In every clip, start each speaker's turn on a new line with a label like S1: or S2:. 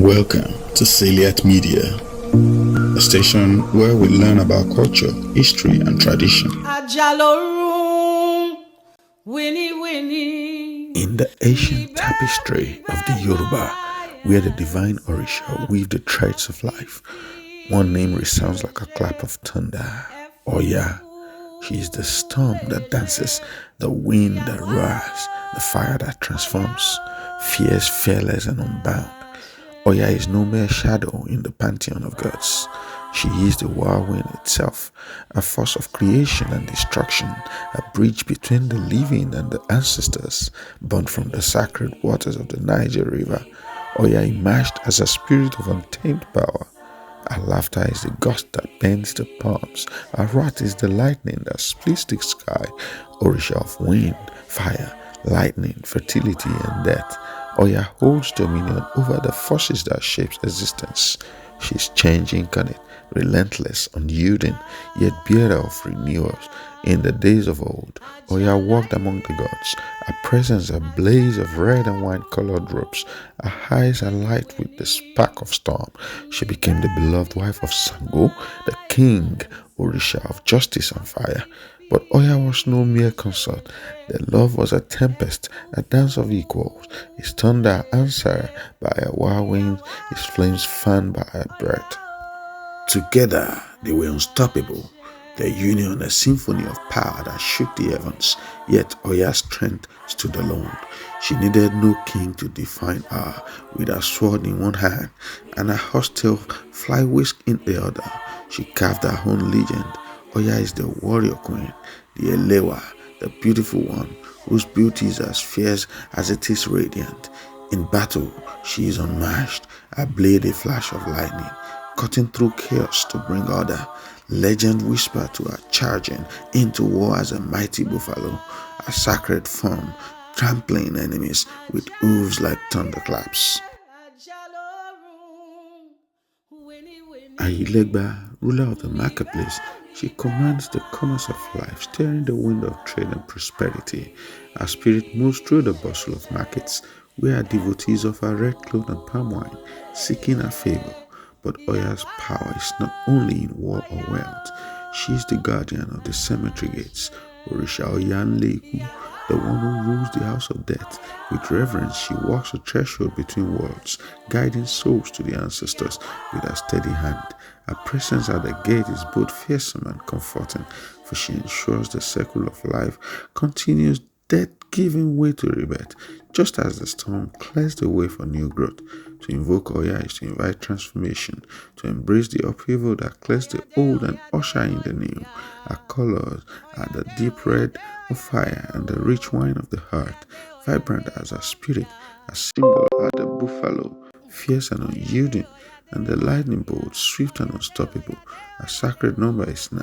S1: Welcome to Salient Media, a station where we learn about culture, history, and tradition. In the ancient tapestry of the Yoruba, where the divine Orisha weave the threads of life, one name resounds like a clap of thunder: Oya. She is the storm that dances, the wind that roars, the fire that transforms, fierce, fearless, and unbound. Oya is no mere shadow in the pantheon of gods. She is the whirlwind itself, a force of creation and destruction, a bridge between the living and the ancestors, born from the sacred waters of the Niger River. Oya emerged as a spirit of untamed power. Her laughter is the gust that bends the palms. Her wrath is the lightning that splits the sky. Orisha of wind, fire, lightning, fertility, and death. Oya holds dominion over the forces that shapes existence. She is change incarnate, relentless, unyielding, yet bearer of renewals. In the days of old, Oya walked among the gods, her presence a blaze of red and wine-colored robes, her eyes alight with the spark of storm. She became the beloved wife of Ṣàngó, the king, Orisha of justice and fire. But Oya was no mere consort. Their love was a tempest, a dance of equals, his thunder answered by a whirlwind, his flames fanned by a breath. Together they were unstoppable, their union a symphony of power that shook the heavens. Yet Oya's strength stood alone. She needed no king to define her. With her sword in one hand and a hostile fly whisk in the other, she carved her own legend. Oya is the warrior queen, the Elewa, the beautiful one, whose beauty is as fierce as it is radiant. In battle, she is unmatched, her blade a flash of lightning, cutting through chaos to bring order. Legend whisper to her charging into war as a mighty buffalo, a sacred form, trampling enemies with hooves like thunderclaps. Ayilegba, ruler of the marketplace, she commands the commerce of life, steering the wind of trade and prosperity. Her spirit moves through the bustle of markets, where her devotees offer red cloth and palm wine, seeking her favor. But Oya's power is not only in war or wealth. She is the guardian of the cemetery gates, Orisha Oyanleku, the one who rules the house of death. With reverence, she walks the threshold between worlds, guiding souls to the ancestors with her steady hand. Her presence at the gate is both fearsome and comforting, for she ensures the circle of life continues, death giving way to rebirth, just as the storm clears the way for new growth. To invoke Oya is to invite transformation, to embrace the upheaval that clears the old and usher in the new. Her colors are the deep red of fire and the rich wine of the heart, vibrant as her spirit. Her symbol are the buffalo, fierce and unyielding, and the lightning bolt, swift and unstoppable. Her sacred number is 9,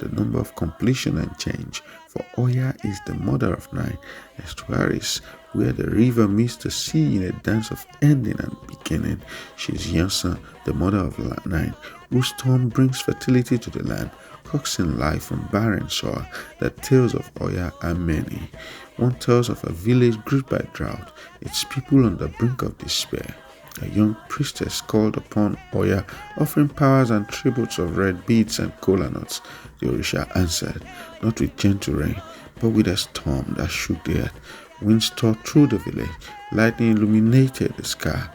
S1: the number of completion and change. For Oya is the mother of 9 estuaries, where the river meets the sea in a dance of ending and beginning. She is Yansa, the mother of 9, whose storm brings fertility to the land, coaxing life from barren soil. The tales of Oya are many. One tells of a village gripped by drought, its people on the brink of despair. A young priestess called upon Oya, offering powers and tributes of red beads and kola nuts. The Orisha answered, not with gentle rain, but with a storm that shook the earth. Winds tore through the village, lightning illuminated the sky,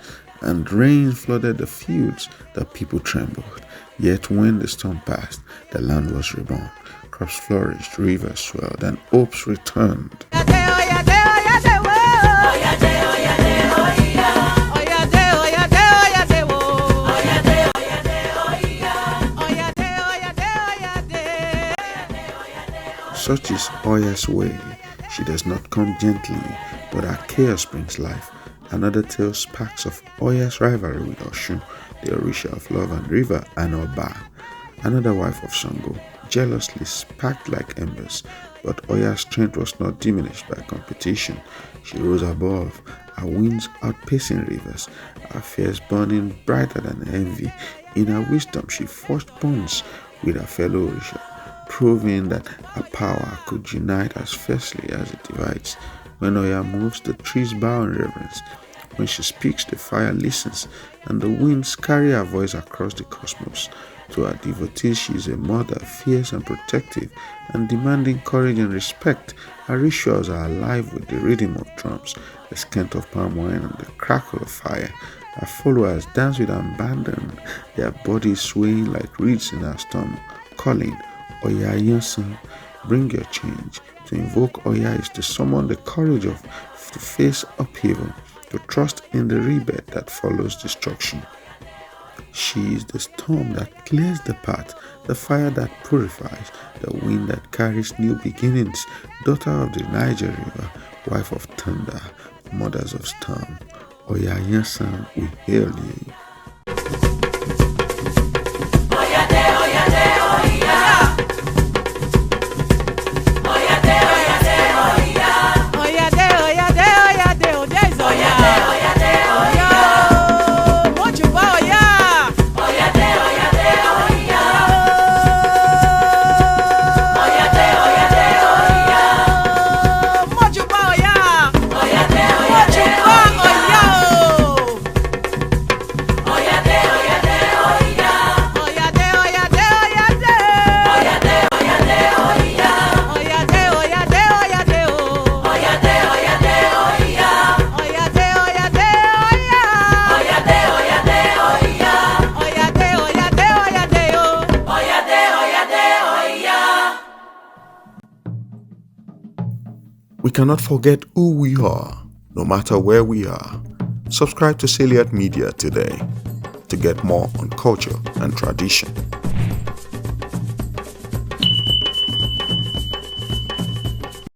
S1: and rain flooded the fields. The people trembled. Yet when the storm passed, the land was reborn. Crops flourished, rivers swelled, and hopes returned. Such is Oya's way. She does not come gently, but her chaos brings life. Another tale sparks of Oya's rivalry with Oshun, the Orisha of love and river, and Oba, another wife of Ṣàngó, jealously sparked like embers. But Oya's strength was not diminished by competition. She rose above, her winds outpacing rivers, her fears burning brighter than envy. In her wisdom, she forged bonds with her fellow Orisha, proving that her power could unite as fiercely as it divides. When Oya moves, the trees bow in reverence. When she speaks, the fire listens, and the winds carry her voice across the cosmos. To her devotees, she is a mother, fierce and protective, and demanding courage and respect. Her rituals are alive with the rhythm of drums, the scent of palm wine, and the crackle of fire. Her followers dance with abandon, their bodies swaying like reeds in her storm, calling, Oya Yansan, bring your change. To invoke Oya is to summon the courage to face upheaval, to trust in the rebirth that follows destruction. She is the storm that clears the path, the fire that purifies, the wind that carries new beginnings, daughter of the Niger River, wife of thunder, mothers of storm. Oya Yansan, we hail you. We cannot forget who we are, no matter where we are. Subscribe to Salient Media today to get more on culture and tradition.